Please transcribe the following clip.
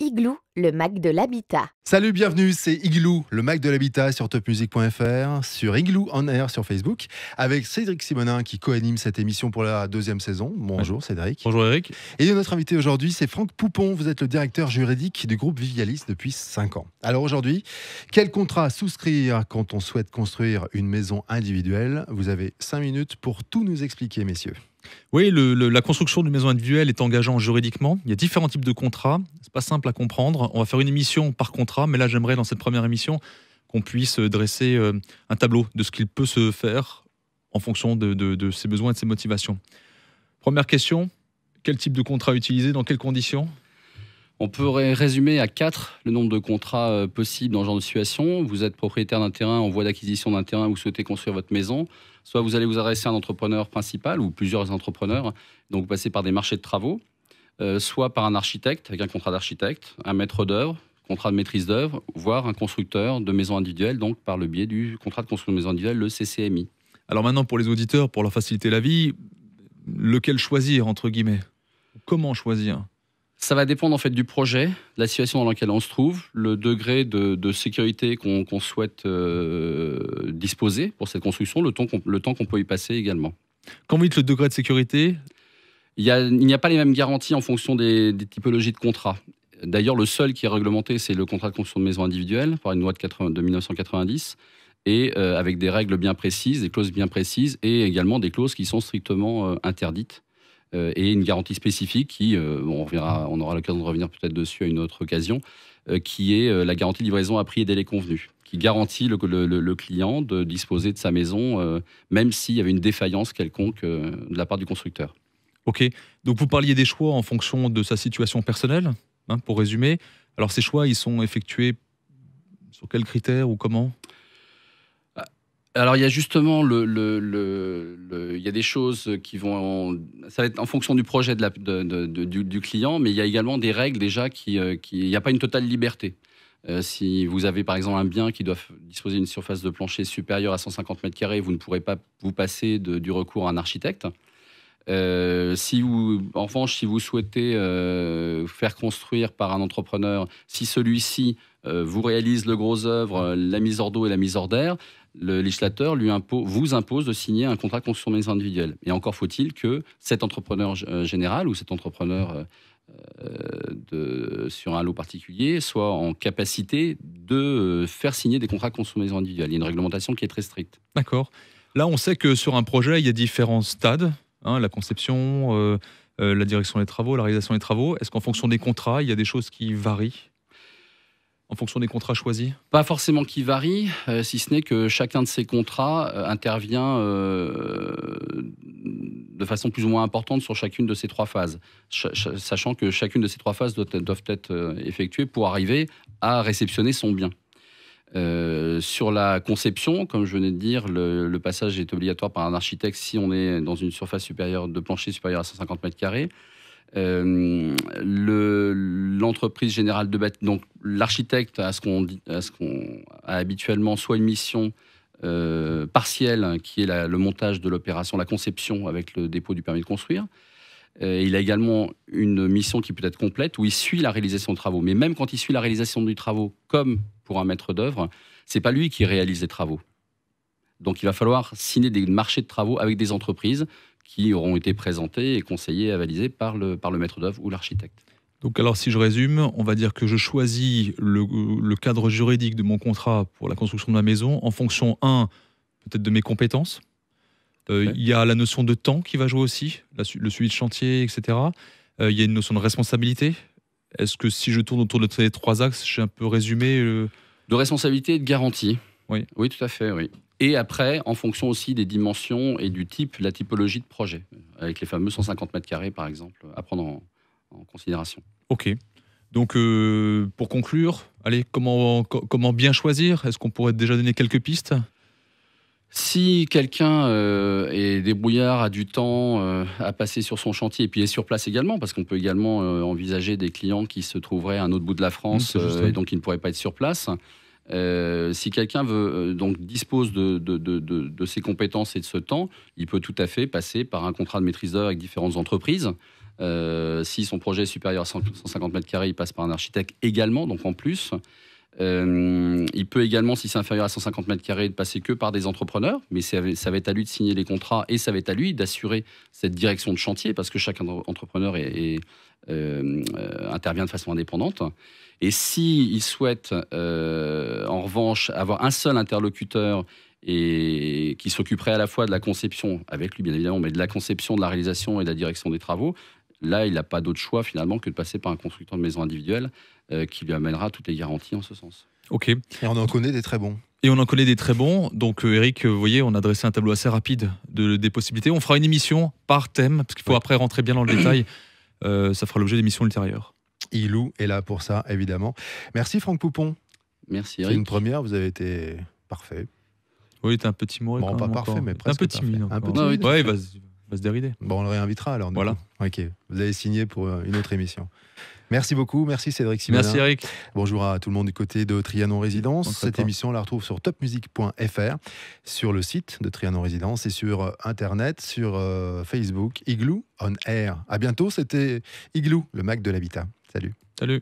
Igloo, le Mac de l'habitat. Salut, bienvenue, c'est Igloo, le Mac de l'habitat sur topmusic.fr, sur Igloo on Air sur Facebook, avec Cédric Simonin qui co-anime cette émission pour la deuxième saison. Bonjour Cédric. Bonjour Eric. Et notre invité aujourd'hui, c'est Franck Poupon. Vous êtes le directeur juridique du groupe Vivialis depuis 5 ans. Alors aujourd'hui, quel contrat souscrire quand on souhaite construire une maison individuelle? Vous avez 5 minutes pour tout nous expliquer, messieurs. Oui, la construction d'une maison individuelle est engageante juridiquement. Il y a différents types de contrats. C'est pas simple à comprendre. On va faire une émission par contrat, mais là, j'aimerais dans cette première émission qu'on puisse dresser un tableau de ce qu'il peut se faire en fonction de ses besoins et de ses motivations. Première question, quel type de contrat utiliser, dans quelles conditions ? On peut résumer à 4 le nombre de contrats possibles dans ce genre de situation. Vous êtes propriétaire d'un terrain, en voie d'acquisition d'un terrain, vous souhaitez construire votre maison. Soit vous allez vous adresser à un entrepreneur principal ou plusieurs entrepreneurs, donc vous passez par des marchés de travaux, soit par un architecte, avec un contrat d'architecte, un maître d'œuvre, contrat de maîtrise d'œuvre, voire un constructeur de maisons individuelles, donc par le biais du contrat de construction de maison individuelle, le CCMI. Alors maintenant, pour les auditeurs, pour leur faciliter la vie, lequel choisir, entre guillemets ? Comment choisir ? Ça va dépendre en fait du projet, de la situation dans laquelle on se trouve, le degré de sécurité qu'on souhaite disposer pour cette construction, le temps qu'on peut y passer également. Quand vous dites le degré de sécurité, il n'y a pas les mêmes garanties en fonction des typologies de contrats. D'ailleurs, le seul qui est réglementé, c'est le contrat de construction de maison individuelle par une loi de 1990 et avec des règles bien précises, des clauses bien précises et également des clauses qui sont strictement interdites. Et une garantie spécifique qui, on aura l'occasion de revenir peut-être dessus à une autre occasion, qui est la garantie de livraison à prix et délai convenu, qui garantit le client de disposer de sa maison, même s'il y avait une défaillance quelconque de la part du constructeur. Ok, donc vous parliez des choix en fonction de sa situation personnelle, hein, pour résumer. Alors ces choix, ils sont effectués sur quels critères ou comment ? Alors il y a justement il y a des choses qui vont, ça va être en fonction du projet du client, mais il y a également des règles déjà il n'y a pas une totale liberté. Si vous avez par exemple un bien qui doit disposer d'une surface de plancher supérieure à 150 m², vous ne pourrez pas vous passer du recours à un architecte. En revanche, si vous souhaitez faire construire par un entrepreneur, si celui-ci vous réalise le gros œuvre, la mise hors d'eau et la mise hors d'air, le législateur vous impose de signer un contrat de construction de maison individuelle. Et encore faut-il que cet entrepreneur général ou cet entrepreneur sur un lot particulier soit en capacité de faire signer des contrats de construction de maison individuelle. Il y a une réglementation qui est très stricte. D'accord. Là, on sait que sur un projet, il y a différents stades. La conception, la direction des travaux, la réalisation des travaux. Est-ce qu'en fonction des contrats, il y a des choses qui varient en fonction des contrats choisis ? Pas forcément qui varient, si ce n'est que chacun de ces contrats intervient de façon plus ou moins importante sur chacune de ces 3 phases, sachant que chacune de ces 3 phases doivent être effectuées pour arriver à réceptionner son bien. Sur la conception, comme je venais de dire, le passage est obligatoire par un architecte si on est dans une surface supérieure de plancher supérieure à 150 m². L'entreprise générale de bâtiment, donc l'architecte a habituellement soit une mission partielle qui est le montage de l'opération, la conception avec le dépôt du permis de construire. Il a également une mission qui peut être complète où il suit la réalisation de travaux. Mais même quand il suit la réalisation du travaux, comme pour un maître d'œuvre, c'est pas lui qui réalise les travaux. Donc il va falloir signer des marchés de travaux avec des entreprises qui auront été présentées et conseillées et avalisées par le maître d'œuvre ou l'architecte. Donc alors si je résume, on va dire que je choisis le cadre juridique de mon contrat pour la construction de ma maison en fonction, peut-être de mes compétences. Il y a la notion de temps qui va jouer aussi, le suivi de chantier, etc. Il y a une notion de responsabilité. Est-ce que si je tourne autour de ces 3 axes, j'ai un peu résumé De responsabilité et de garantie. Oui. Oui, tout à fait, oui. Et après, en fonction aussi des dimensions et du type, la typologie de projet, avec les fameux 150 m², par exemple, à prendre en considération. Ok. Donc, pour conclure, allez, comment bien choisir ? Est-ce qu'on pourrait déjà donner quelques pistes ? Si quelqu'un est débrouillard, a du temps à passer sur son chantier et puis est sur place également, parce qu'on peut également envisager des clients qui se trouveraient à un autre bout de la France et donc qui ne pourraient pas être sur place. Si quelqu'un dispose de ses compétences et de ce temps, il peut tout à fait passer par un contrat de maîtrise d'œuvre avec différentes entreprises Si son projet est supérieur à 150 mètres carrés, il passe par un architecte également, donc en plus. Il peut également, si c'est inférieur à 150 mètres carrés, ne passer que par des entrepreneurs, mais ça va être à lui de signer les contrats et ça va être à lui d'assurer cette direction de chantier parce que chaque entrepreneur intervient de façon indépendante. Et s'il souhaite, en revanche, avoir un seul interlocuteur et qui s'occuperait à la fois de la conception, avec lui bien évidemment, mais de la conception, de la réalisation et de la direction des travaux, là, il n'a pas d'autre choix finalement que de passer par un constructeur de maison individuelle qui lui amènera toutes les garanties en ce sens. Ok. Et on en connaît des très bons. Et on en connaît des très bons. Donc, Eric, vous voyez, on a dressé un tableau assez rapide des possibilités. On fera une émission par thème, parce qu'il faut après rentrer bien dans le détail. Ça fera l'objet d'émissions ultérieures. Igloo est là pour ça, évidemment. Merci Franck Poupon. Merci C'est Eric. une première, vous avez été parfait. Oui, t'es un peu timoré. Bon, pas parfait, mais presque un peu timide. parfait. Un peu encore. timide. Ouais, il va se dérider. Bon, on le réinvitera alors. Voilà. Coup. Ok, vous avez signé pour une autre émission. Merci beaucoup, merci Cédric Simonin. Merci Eric. Bonjour à tout le monde du côté de Trianon Résidence. Bonsoir. Cette émission, on la retrouve sur topmusic.fr, sur le site de Trianon Résidence et sur Internet, sur Facebook, Igloo on Air. À bientôt, c'était Igloo, le Mac de l'habitat. Salut. Salut.